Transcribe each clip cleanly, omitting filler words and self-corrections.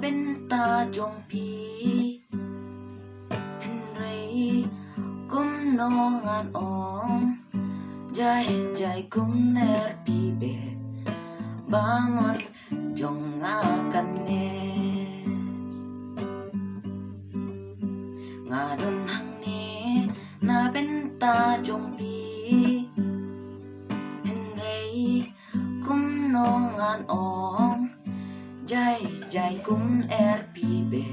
bên ta trong pi Henry cũng no ngan ong jai jai cũng ler pi be ba mon jong akan ne nga don hang ne na bên ta trong pi Henry cũng no ngan ong jai jai cũng ler pi be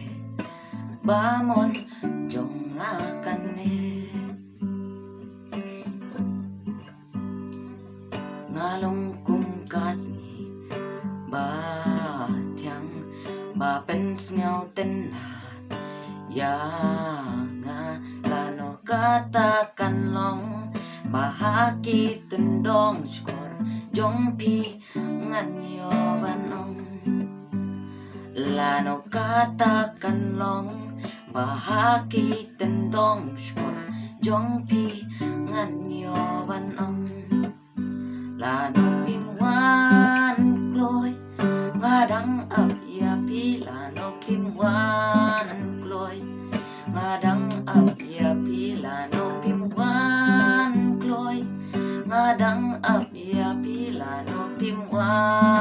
ba mon jong akan ne ngalong kung kasi ba thiang ba pen ngao ten na ya nga lano katakan long bahaki tendong skor jong pi ngan yo banong lano katakan long bahaki tendong skor jong pi ngan yo banong lano pimwan kloy ngadang ap ya pi lano pimwan kloy ngadang ap ya pi lano pimwan kloy ngadang ap ya pi lano pimwan